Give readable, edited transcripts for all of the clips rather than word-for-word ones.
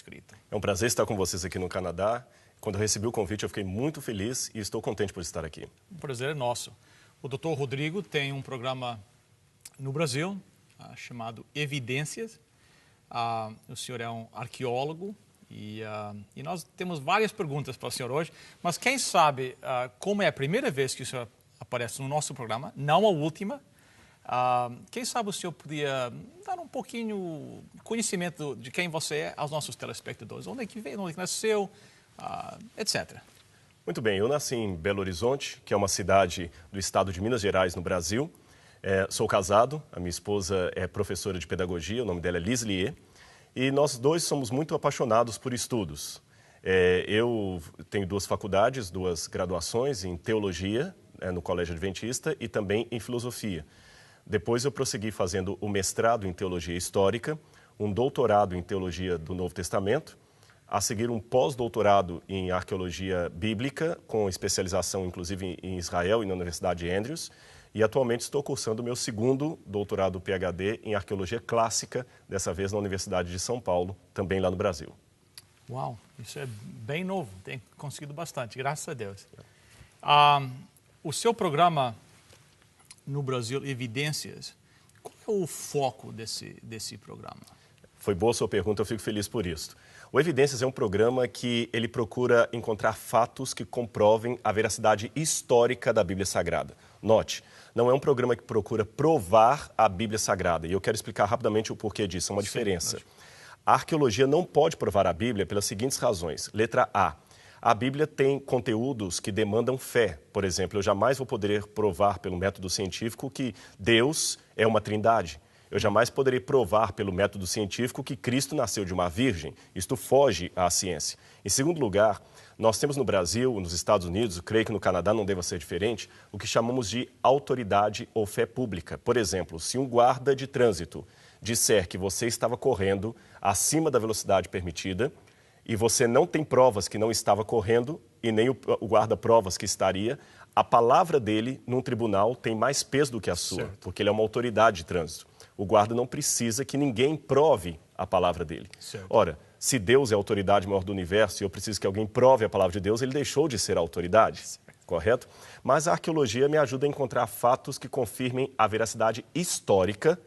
escrito. É um prazer estar com vocês aqui no Canadá. Quando eu recebi o convite, eu fiquei muito feliz e estou contente por estar aqui. O prazer é nosso. O Dr. Rodrigo tem um programa no Brasil chamado Evidências. O senhor é um arqueólogo e nós temos várias perguntas para o senhor hoje, mas quem sabe, como é a primeira vez que o senhor aparece no nosso programa, não a última, quem sabe o senhor podia dar um pouquinho de conhecimento de quem você é aos nossos telespectadores, onde é que veio, onde é que nasceu, etc. Muito bem, eu nasci em Belo Horizonte, que é uma cidade do estado de Minas Gerais, no Brasil. Sou casado, a minha esposa é professora de pedagogia, o nome dela é Lislier, e nós dois somos muito apaixonados por estudos. Eu tenho 2 faculdades, 2 graduações em teologia, no Colégio Adventista, e também em filosofia. Depois eu prossegui fazendo o mestrado em teologia histórica, um doutorado em teologia do Novo Testamento, a seguir um pós-doutorado em arqueologia bíblica, com especialização inclusive em Israel e na Universidade de Andrews, e atualmente estou cursando o meu 2º doutorado PhD em arqueologia clássica, dessa vez na Universidade de São Paulo, também lá no Brasil. Uau, isso é bem novo, tem conseguido bastante, graças a Deus. O seu programa no Brasil, Evidências, qual é o foco desse programa? Foi boa a sua pergunta, eu fico feliz por isso. O Evidências é um programa que ele procura encontrar fatos que comprovem a veracidade histórica da Bíblia Sagrada. Note, não é um programa que procura provar a Bíblia Sagrada, e eu quero explicar rapidamente o porquê disso, é uma diferença. A arqueologia não pode provar a Bíblia pelas seguintes razões. Letra A. A Bíblia tem conteúdos que demandam fé. Por exemplo, eu jamais vou poder provar pelo método científico que Deus é uma trindade. Eu jamais poderei provar pelo método científico que Cristo nasceu de uma virgem. Isto foge à ciência. Em segundo lugar, nós temos no Brasil, nos Estados Unidos, creio que no Canadá não deva ser diferente, o que chamamos de autoridade ou fé pública. Por exemplo, se um guarda de trânsito disser que você estava correndo acima da velocidade permitida e você não tem provas que não estava correndo e nem o guarda provas que estaria, a palavra dele num tribunal tem mais peso do que a sua, porque ele é uma autoridade de trânsito. O guarda não precisa que ninguém prove a palavra dele. Ora, se Deus é a autoridade maior do universo e eu preciso que alguém prove a palavra de Deus, ele deixou de ser a autoridade, correto? Mas a arqueologia me ajuda a encontrar fatos que confirmem a veracidade histórica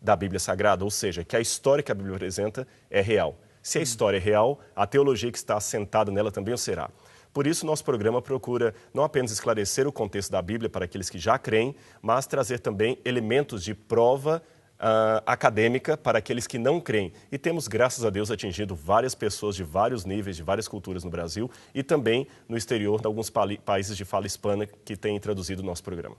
da Bíblia Sagrada, ou seja, que a história que a Bíblia apresenta é real. Se a história é real, a teologia que está assentada nela também o será. Por isso, nosso programa procura não apenas esclarecer o contexto da Bíblia para aqueles que já creem, mas trazer também elementos de prova acadêmica para aqueles que não creem. E temos, graças a Deus, atingido várias pessoas de vários níveis, de várias culturas no Brasil e também no exterior, de alguns países de fala hispana que têm traduzido o nosso programa.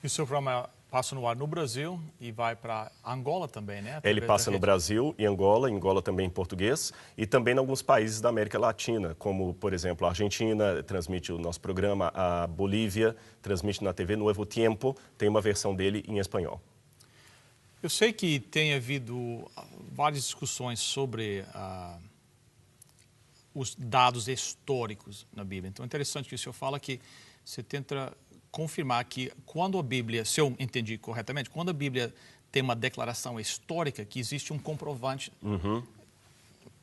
E o seu programa passa no ar no Brasil e vai para Angola também, né? Ele passa no Brasil e Angola também em português, e também em alguns países da América Latina, como, por exemplo, a Argentina transmite o nosso programa, a Bolívia transmite na TV Nuevo Tiempo, tem uma versão dele em espanhol. Eu sei que tem havido várias discussões sobre os dados históricos na Bíblia. Então é interessante que o senhor fala que você tenta confirmar que quando a Bíblia, se eu entendi corretamente, quando a Bíblia tem uma declaração histórica, que existe um comprovante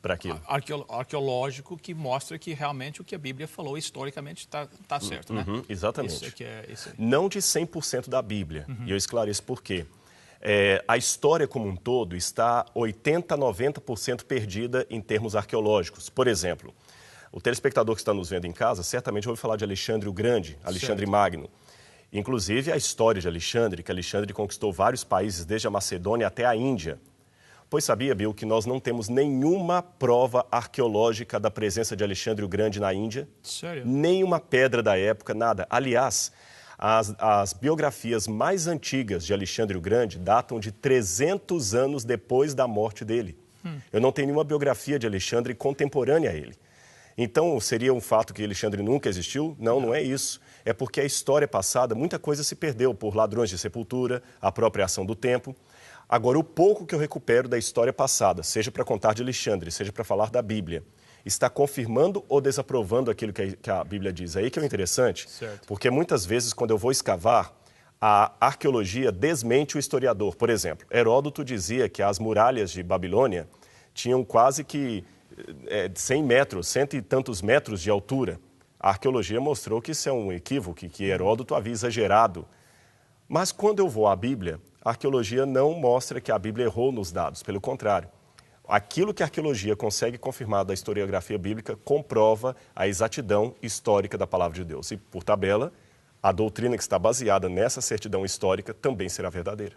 para aquilo arqueológico que mostra que realmente o que a Bíblia falou historicamente está certo, né? Exatamente. Isso não de 100% da Bíblia, e eu esclareço por quê. A história como um todo está 80% a 90% perdida em termos arqueológicos. Por exemplo, o telespectador que está nos vendo em casa certamente ouviu falar de Alexandre o Grande, Alexandre Magno. Inclusive a história de Alexandre, que Alexandre conquistou vários países, desde a Macedônia até a Índia. Pois sabia, Bill, que nós não temos nenhuma prova arqueológica da presença de Alexandre o Grande na Índia? Sério? Nenhuma pedra da época, nada. Aliás, as biografias mais antigas de Alexandre o Grande datam de 300 anos depois da morte dele. Eu não tenho nenhuma biografia de Alexandre contemporânea a ele. Então, seria um fato que Alexandre nunca existiu? Não, não é isso. É porque a história passada, muita coisa se perdeu por ladrões de sepultura, apropriação do tempo. Agora, o pouco que eu recupero da história passada, seja para contar de Alexandre, seja para falar da Bíblia, está confirmando ou desaprovando aquilo que a Bíblia diz. Aí que é o interessante, porque muitas vezes, quando eu vou escavar, a arqueologia desmente o historiador. Por exemplo, Heródoto dizia que as muralhas de Babilônia tinham quase que de 100 metros, cento e tantos metros de altura. A arqueologia mostrou que isso é um equívoco, que Heródoto havia exagerado. Mas quando eu vou à Bíblia, a arqueologia não mostra que a Bíblia errou nos dados, pelo contrário. Aquilo que a arqueologia consegue confirmar da historiografia bíblica comprova a exatidão histórica da palavra de Deus. E, por tabela, a doutrina que está baseada nessa certidão histórica também será verdadeira.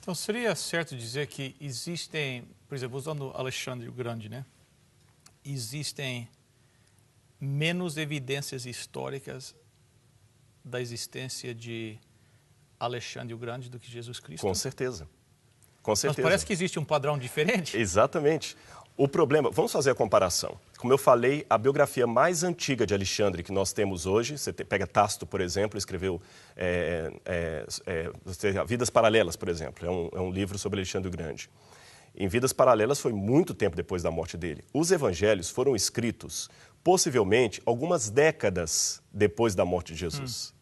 Então, seria certo dizer que existem, por exemplo, usando Alexandre o Grande, né? Existem menos evidências históricas da existência de Alexandre o Grande do que Jesus Cristo? Com certeza. Com certeza. Mas parece que existe um padrão diferente. Exatamente. O problema, vamos fazer a comparação. Como eu falei, a biografia mais antiga de Alexandre que nós temos hoje, você pega Tácito, por exemplo, escreveu Vidas Paralelas, por exemplo, é um livro sobre Alexandre o Grande. Em Vidas Paralelas foi muito tempo depois da morte dele. Os evangelhos foram escritos, possivelmente, algumas décadas depois da morte de Jesus.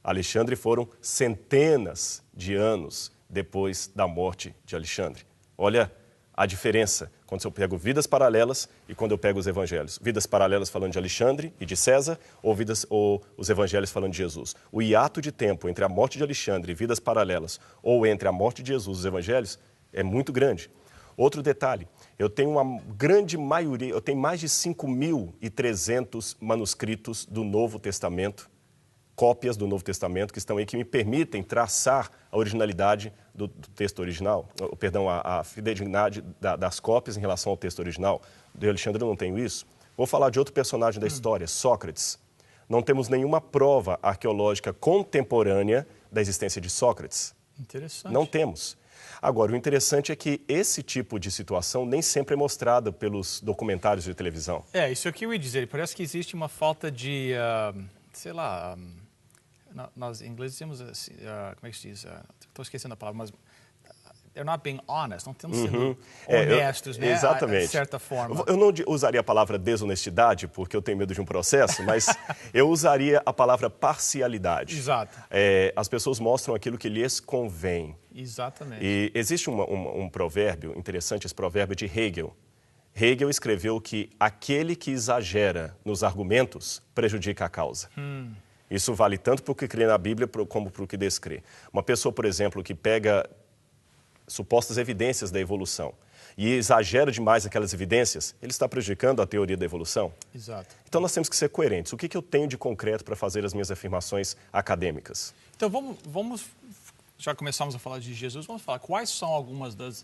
Alexandre foram centenas de anos depois da morte de Alexandre. Olha a diferença quando eu pego Vidas Paralelas e quando eu pego os Evangelhos. Vidas Paralelas falando de Alexandre e de César ou os Evangelhos falando de Jesus. O hiato de tempo entre a morte de Alexandre e Vidas Paralelas ou entre a morte de Jesus e os Evangelhos é muito grande. Outro detalhe, eu tenho uma grande maioria, eu tenho mais de 5.300 manuscritos do Novo Testamento, cópias do Novo Testamento que estão aí, que me permitem traçar a originalidade do texto original, perdão, a fidedignidade das cópias em relação ao texto original. De Alexandre eu não tenho isso. Vou falar de outro personagem da história, Sócrates. Não temos nenhuma prova arqueológica contemporânea da existência de Sócrates. Interessante. Não temos. Agora, o interessante é que esse tipo de situação nem sempre é mostrada pelos documentários de televisão. Isso é o que eu ia dizer. Parece que existe uma falta de, sei lá, nós em inglês dizemos assim, como é que se diz? Estou esquecendo a palavra, mas they're not being honest, não estamos sendo honestos, né? Exatamente. De certa forma. Eu não usaria a palavra desonestidade, porque eu tenho medo de um processo, mas eu usaria a palavra parcialidade. Exato. As pessoas mostram aquilo que lhes convém. Exatamente. E existe um provérbio interessante, esse provérbio de Hegel. Hegel escreveu que aquele que exagera nos argumentos prejudica a causa. Isso vale tanto para o que crê na Bíblia como para o que descrê. Uma pessoa, por exemplo, que pega supostas evidências da evolução e exagera demais aquelas evidências, ele está prejudicando a teoria da evolução. Exato. Então nós temos que ser coerentes. O que eu tenho de concreto para fazer as minhas afirmações acadêmicas? Então vamos já começamos a falar de Jesus, vamos falar quais são algumas das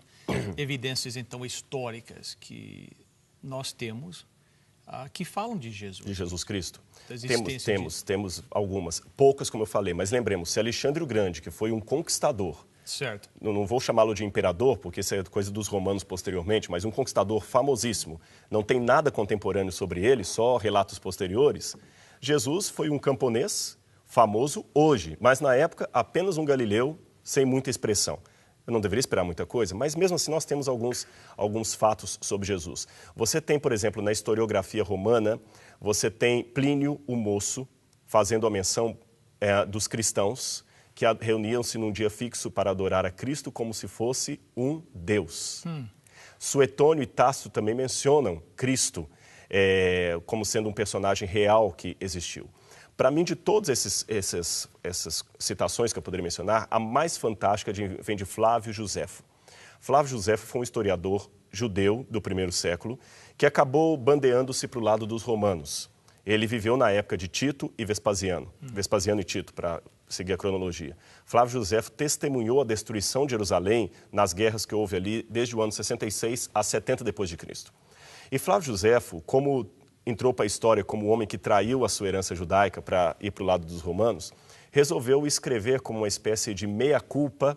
evidências então históricas que nós temos que falam de Jesus. De Jesus Cristo. Temos algumas, poucas como eu falei, mas lembremos, se Alexandre o Grande, que foi um conquistador, certo. Não vou chamá-lo de imperador, porque isso é coisa dos romanos posteriormente, mas um conquistador famosíssimo, não tem nada contemporâneo sobre ele, só relatos posteriores. Jesus foi um camponês famoso hoje, mas na época apenas um galileu sem muita expressão. Eu não deveria esperar muita coisa, mas mesmo assim nós temos alguns fatos sobre Jesus. Você tem, por exemplo, na historiografia romana, você tem Plínio o Moço fazendo a menção dos cristãos que reuniam-se num dia fixo para adorar a Cristo como se fosse um Deus. Suetônio e Tácito também mencionam Cristo como sendo um personagem real que existiu. Para mim, de todas essas citações que eu poderia mencionar, a mais fantástica vem de Flávio Josefo. Flávio Josefo foi um historiador judeu do primeiro século que acabou bandeando-se para o lado dos romanos. Ele viveu na época de Tito e Vespasiano. Vespasiano e Tito, para seguir a cronologia. Flávio Josefo testemunhou a destruição de Jerusalém nas guerras que houve ali desde o ano 66 a 70 depois de Cristo. E Flávio Josefo, como entrou para a história como o homem que traiu a sua herança judaica para ir para o lado dos romanos, resolveu escrever como uma espécie de meia-culpa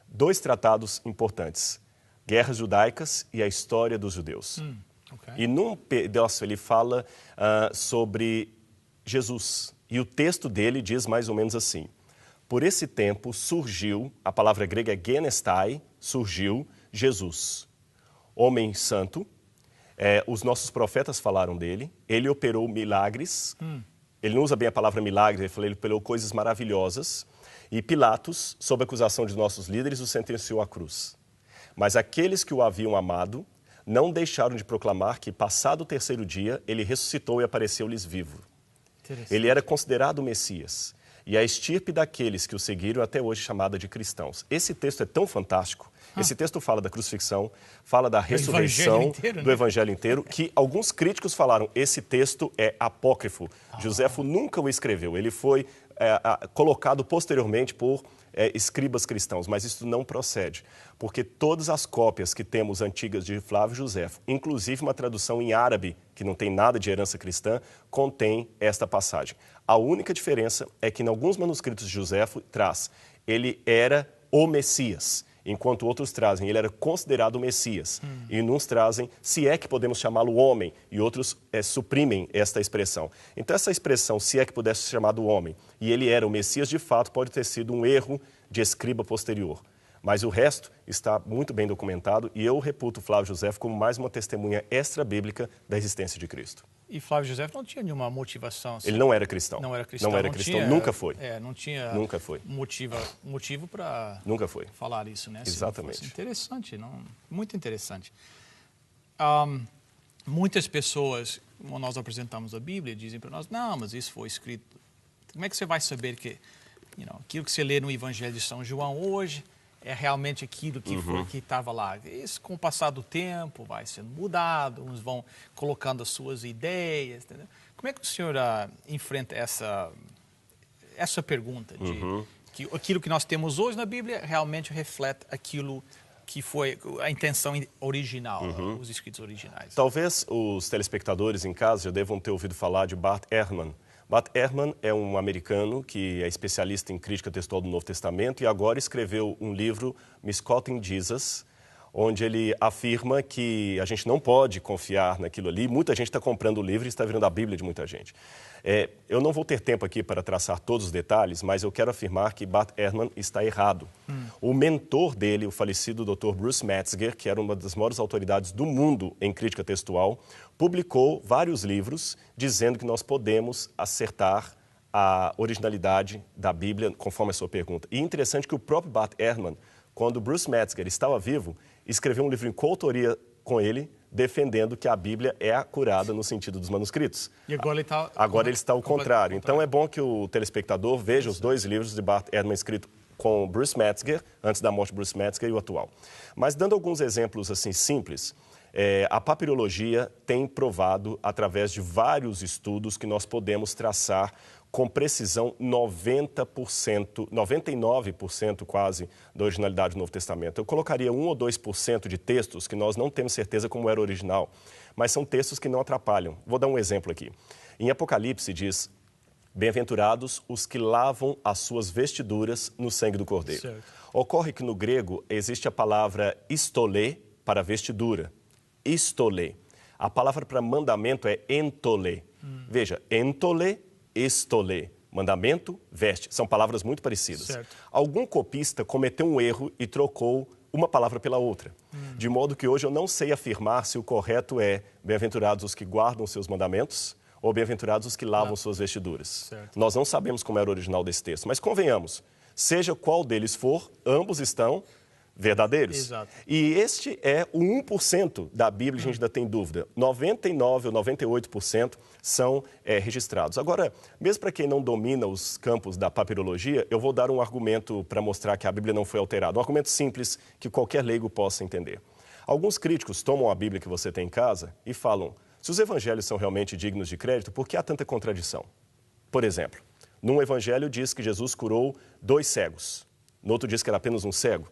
2 tratados importantes, Guerras Judaicas e a História dos Judeus. Okay. E num pedaço ele fala sobre Jesus, e o texto dele diz mais ou menos assim: por esse tempo surgiu, a palavra grega é genestai, surgiu Jesus, homem santo. Os nossos profetas falaram dele, ele operou milagres, ele não usa bem a palavra milagres, ele operou coisas maravilhosas, e Pilatos, sob acusação de nossos líderes, o sentenciou à cruz. Mas aqueles que o haviam amado, não deixaram de proclamar que, passado o terceiro dia, ele ressuscitou e apareceu-lhes vivo. Ele era considerado o Messias. E a estirpe daqueles que o seguiram até hoje chamada de cristãos. Esse texto é tão fantástico. Esse texto fala da crucifixão, fala da ressurreição, do Evangelho inteiro, que alguns críticos falaram, esse texto é apócrifo. Joséfo nunca o escreveu, ele foi colocado posteriormente por escribas cristãos, mas isso não procede, porque todas as cópias que temos antigas de Flávio Joséfo, inclusive uma tradução em árabe, que não tem nada de herança cristã, contém esta passagem. A única diferença é que em alguns manuscritos de Joséfo traz, ele era o Messias, enquanto outros trazem, ele era considerado o Messias. E uns trazem, se é que podemos chamá-lo homem, e outros suprimem esta expressão. Então, essa expressão, se é que pudesse ser chamado homem, e ele era o Messias de fato, pode ter sido um erro de escriba posterior. Mas o resto está muito bem documentado, e eu reputo Flávio Joséfo como mais uma testemunha extra-bíblica da existência de Cristo. E Flávio Joséfo não tinha nenhuma motivação. Assim. Ele não era cristão. Não era cristão. Não era cristão, tinha, nunca foi. Não tinha nunca foi. motivo para falar isso, né? Exatamente. Interessante, muito interessante. Muitas pessoas, quando nós apresentamos a Bíblia, dizem para nós, não, mas isso foi escrito. Como é que você vai saber que aquilo que você lê no Evangelho de São João hoje é realmente aquilo que estava lá? Isso, com o passar do tempo, vai sendo mudado, uns vão colocando as suas ideias, entendeu? Como é que o senhor enfrenta essa pergunta de que aquilo que nós temos hoje na Bíblia realmente reflete aquilo que foi a intenção original, os escritos originais? Talvez os telespectadores em casa já devam ter ouvido falar de Bart Ehrman. Bart Ehrman é um americano que é especialista em crítica textual do Novo Testamento e agora escreveu um livro, Misquoting Jesus, onde ele afirma que a gente não pode confiar naquilo ali. Muita gente está comprando o livro e está virando a Bíblia de muita gente. Eu não vou ter tempo aqui para traçar todos os detalhes, mas eu quero afirmar que Bart Ehrman está errado. O mentor dele, o falecido Dr. Bruce Metzger, que era uma das maiores autoridades do mundo em crítica textual, publicou vários livros dizendo que nós podemos acertar a originalidade da Bíblia, conforme a sua pergunta. E é interessante que o próprio Bart Ehrman, quando Bruce Metzger estava vivo, escreveu um livro em coautoria com ele, defendendo que a Bíblia é acurada no sentido dos manuscritos. E agora ele está ao contrário. Então é bom que o telespectador veja os dois livros de Bart Ehrman escrito com Bruce Metzger, antes da morte de Bruce Metzger, e o atual. Mas dando alguns exemplos assim simples, a papirologia tem provado, através de vários estudos, que nós podemos traçar com precisão 90%, 99% quase, da originalidade do Novo Testamento. Eu colocaria 1 ou 2% de textos que nós não temos certeza como era original, mas são textos que não atrapalham. Vou dar um exemplo aqui. Em Apocalipse diz, bem-aventurados os que lavam as suas vestiduras no sangue do Cordeiro. Certo. Ocorre que no grego existe a palavra istolê para vestidura. Istolê. A palavra para mandamento é entolê. Veja, entolê, estolê. Mandamento, veste. São palavras muito parecidas. Certo. Algum copista cometeu um erro e trocou uma palavra pela outra. De modo que hoje eu não sei afirmar se o correto é bem-aventurados os que guardam seus mandamentos ou bem-aventurados os que lavam suas vestiduras. Certo. Nós não sabemos como era o original desse texto, mas convenhamos, seja qual deles for, ambos estão verdadeiros. Exato. E este é o 1% da Bíblia, a gente ainda tem dúvida. 99% ou 98% são registrados. Agora, mesmo para quem não domina os campos da papirologia, eu vou dar um argumento para mostrar que a Bíblia não foi alterada. Um argumento simples que qualquer leigo possa entender. Alguns críticos tomam a Bíblia que você tem em casa e falam, se os evangelhos são realmente dignos de crédito, por que há tanta contradição? Por exemplo, num evangelho diz que Jesus curou 2 cegos. No outro diz que era apenas um cego.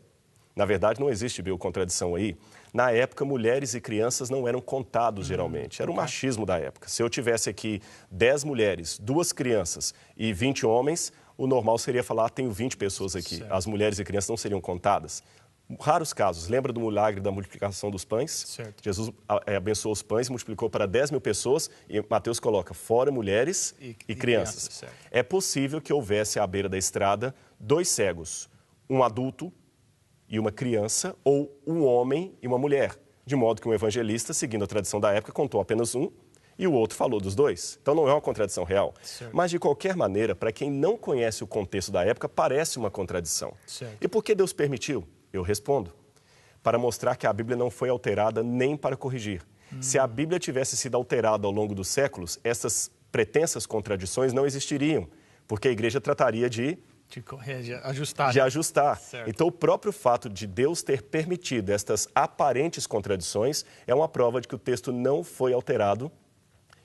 Na verdade, não existe biocontradição aí. Na época, mulheres e crianças não eram contados, geralmente. Era o machismo da época. Se eu tivesse aqui 10 mulheres, 2 crianças e 20 homens, o normal seria falar, tenho 20 pessoas aqui. Certo. As mulheres e crianças não seriam contadas. Raros casos. Lembra do milagre da multiplicação dos pães? Certo. Jesus abençoou os pães e multiplicou para 10 mil pessoas e Mateus coloca fora mulheres e crianças. Certo. É possível que houvesse à beira da estrada 2 cegos, um adulto e uma criança, ou um homem e uma mulher. De modo que um evangelista, seguindo a tradição da época, contou apenas um e o outro falou dos 2. Então não é uma contradição real. Certo. Mas, de qualquer maneira, para quem não conhece o contexto da época, parece uma contradição. Certo. E por que Deus permitiu? Eu respondo. para mostrar que a Bíblia não foi alterada nem para corrigir. Se a Bíblia tivesse sido alterada ao longo dos séculos, essas pretensas contradições não existiriam, porque a igreja trataria de ajustar. De ajustar. Certo. Então, o próprio fato de Deus ter permitido estas aparentes contradições é uma prova de que o texto não foi alterado.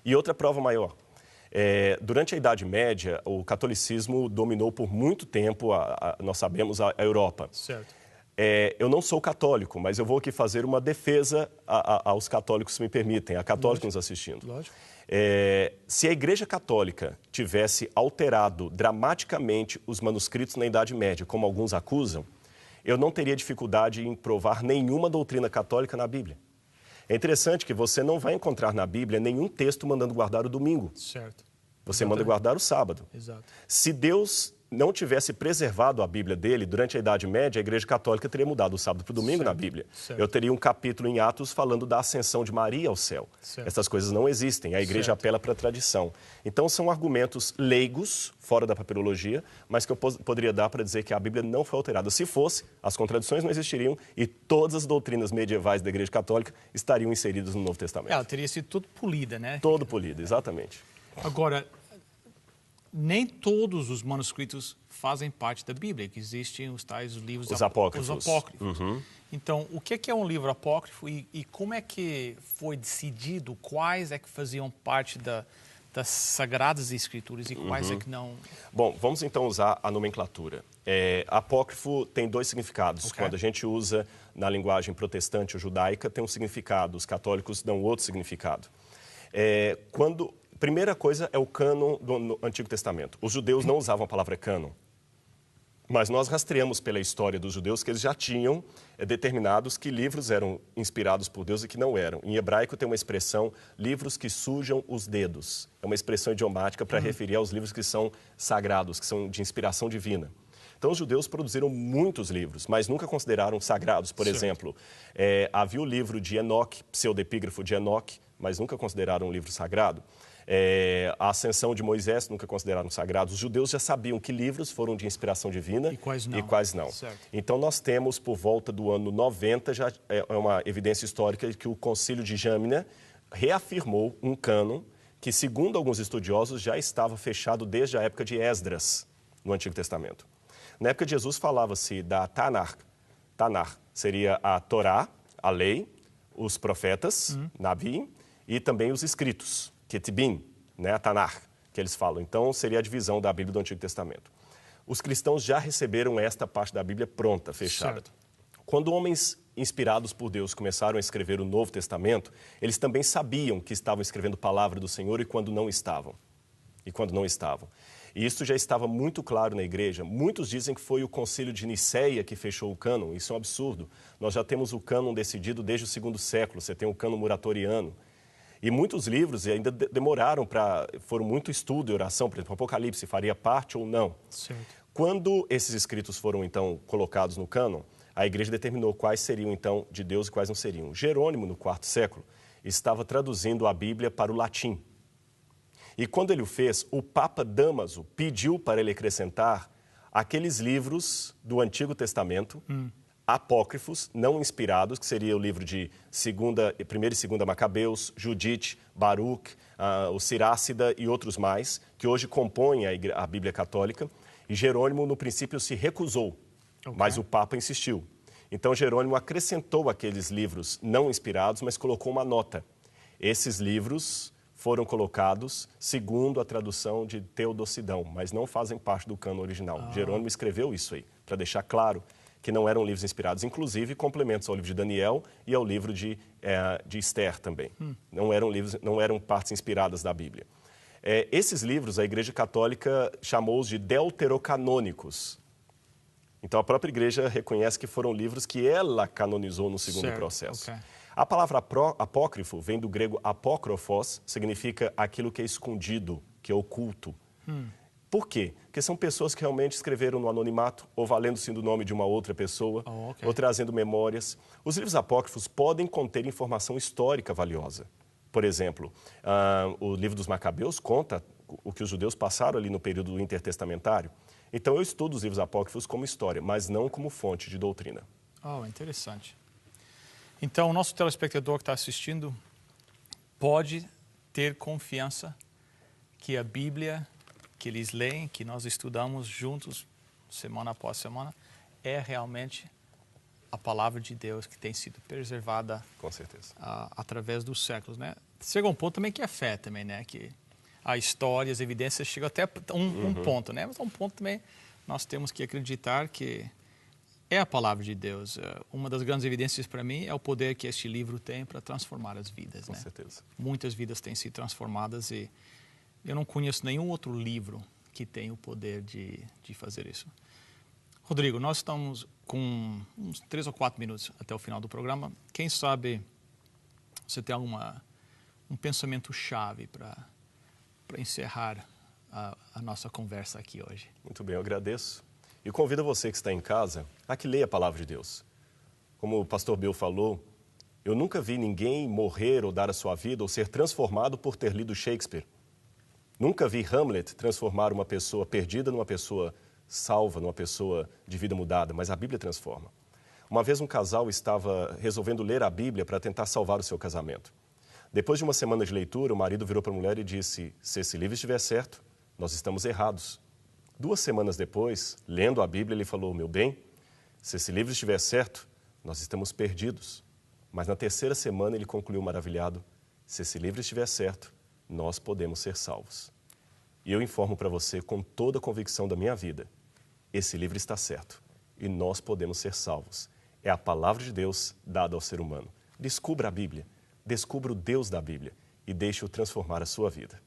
E outra prova maior. Durante a Idade Média, o catolicismo dominou por muito tempo, nós sabemos, a Europa. Certo. Eu não sou católico, mas eu vou aqui fazer uma defesa aos católicos, se me permitem, a católicos nos assistindo. Lógico. Se a Igreja Católica tivesse alterado dramaticamente os manuscritos na Idade Média, como alguns acusam, eu não teria dificuldade em provar nenhuma doutrina católica na Bíblia. É interessante que você não vai encontrar na Bíblia nenhum texto mandando guardar o domingo. Certo. Você manda guardar o sábado. Exato. Se Deus não tivesse preservado a Bíblia dele durante a Idade Média, a Igreja Católica teria mudado o sábado para o domingo na Bíblia. Certo. Eu teria um capítulo em Atos falando da ascensão de Maria ao céu. Certo. Essas coisas não existem, a Igreja apela para a tradição. Então, são argumentos leigos, fora da papirologia, mas que eu poderia dar para dizer que a Bíblia não foi alterada. Se fosse, as contradições não existiriam e todas as doutrinas medievais da Igreja Católica estariam inseridas no Novo Testamento. Ela teria sido tudo polida, né? Todo polido, exatamente. Agora, nem todos os manuscritos fazem parte da Bíblia, que existem os tais livros apócrifos. Os apócrifos. Então, o que é um livro apócrifo e como é que foi decidido quais é que faziam parte das Sagradas Escrituras e quais é que não? Bom, vamos então usar a nomenclatura. Apócrifo tem dois significados. Okay. Quando a gente usa na linguagem protestante ou judaica, tem um significado. Os católicos dão outro significado. Primeira coisa é o cânon do Antigo Testamento. Os judeus não usavam a palavra cânon, mas nós rastreamos pela história dos judeus que eles já tinham determinados que livros eram inspirados por Deus e que não eram. Em hebraico tem uma expressão, livros que sujam os dedos. É uma expressão idiomática para referir aos livros que são sagrados, que são de inspiração divina. Então, os judeus produziram muitos livros, mas nunca consideraram sagrados. Por exemplo, havia o livro de Enoque, pseudepígrafo de Enoque, mas nunca consideraram um livro sagrado. A ascensão de Moisés nunca consideraram sagrados. Os judeus já sabiam que livros foram de inspiração divina e quais não. Certo. Então, nós temos, por volta do ano 90, já é uma evidência histórica de que o Concílio de Jâmina reafirmou um cânon que, segundo alguns estudiosos, já estava fechado desde a época de Esdras, no Antigo Testamento. Na época de Jesus, falava-se da Tanar. Tanar seria a Torá, a lei, os profetas, Nabi, e também os escritos. Ketibim, né, a Tanar, que eles falam. Então, seria a divisão da Bíblia do Antigo Testamento. Os cristãos já receberam esta parte da Bíblia pronta, fechada. Certo. Quando homens inspirados por Deus começaram a escrever o Novo Testamento, eles também sabiam que estavam escrevendo a palavra do Senhor e quando não estavam. E isso já estava muito claro na igreja. Muitos dizem que foi o Concílio de Nicéia que fechou o cânon. Isso é um absurdo. Nós já temos o cânon decidido desde o segundo século. Você tem o cânon muratoriano. E muitos livros ainda demoraram foram muito estudo e oração. Por exemplo, Apocalipse faria parte ou não. Certo. Quando esses escritos foram, então, colocados no cânon, a igreja determinou quais seriam, então, de Deus e quais não seriam. Jerônimo, no IV século, estava traduzindo a Bíblia para o latim. E quando ele o fez, o Papa Dámaso pediu para ele acrescentar aqueles livros do Antigo Testamento, apócrifos, não inspirados, que seria o livro de 1ª e 2ª Macabeus, Judite, Baruch, o Sirácida e outros mais, que hoje compõem a Bíblia Católica. E Jerônimo, no princípio, se recusou, mas o Papa insistiu. Então, Jerônimo acrescentou aqueles livros não inspirados, mas colocou uma nota. Esses livros foram colocados segundo a tradução de Teodocidão, mas não fazem parte do cânon original. Jerônimo escreveu isso aí, para deixar claro que não eram livros inspirados, inclusive complementos ao livro de Daniel e ao livro de Esther também. Não eram partes inspiradas da Bíblia. Esses livros, a Igreja Católica chamou-os de deuterocanônicos. Então, a própria Igreja reconhece que foram livros que ela canonizou no segundo processo. Okay. A palavra apócrifo vem do grego apókrofos, significa aquilo que é escondido, que é oculto. Por quê? Porque são pessoas que realmente escreveram no anonimato, ou valendo-se do nome de uma outra pessoa, ou trazendo memórias. Os livros apócrifos podem conter informação histórica valiosa. Por exemplo, o livro dos Macabeus conta o que os judeus passaram ali no período intertestamentário. Então, eu estudo os livros apócrifos como história, mas não como fonte de doutrina. Interessante. Então, o nosso telespectador que está assistindo pode ter confiança que a Bíblia que eles leem, que nós estudamos juntos, semana após semana, é realmente a palavra de Deus que tem sido preservada, com certeza, através dos séculos, né? Chega um ponto também que é fé também, né? Que a história, as evidências chegam até um ponto, né? Mas a um ponto também nós temos que acreditar que é a palavra de Deus. Uma das grandes evidências para mim é o poder que este livro tem para transformar as vidas, com né? certeza. Muitas vidas têm sido transformadas e eu não conheço nenhum outro livro que tenha o poder de fazer isso. Rodrigo, nós estamos com uns 3 ou 4 minutos até o final do programa. Quem sabe você tem um pensamento-chave para encerrar a nossa conversa aqui hoje? Muito bem, eu agradeço. E convido você que está em casa a que leia a palavra de Deus. Como o pastor Bill falou, eu nunca vi ninguém morrer ou dar a sua vida ou ser transformado por ter lido Shakespeare. Nunca vi Hamlet transformar uma pessoa perdida numa pessoa salva, numa pessoa de vida mudada, mas a Bíblia transforma. Uma vez um casal estava resolvendo ler a Bíblia para tentar salvar o seu casamento. Depois de uma semana de leitura, o marido virou para a mulher e disse: se esse livro estiver certo, nós estamos errados. 2 semanas depois, lendo a Bíblia, ele falou: meu bem, se esse livro estiver certo, nós estamos perdidos. Mas na 3ª semana ele concluiu maravilhado: se esse livro estiver certo, nós podemos ser salvos. E eu informo para você com toda a convicção da minha vida, esse livro está certo e nós podemos ser salvos. É a palavra de Deus dada ao ser humano. Descubra a Bíblia, descubra o Deus da Bíblia e deixe-o transformar a sua vida.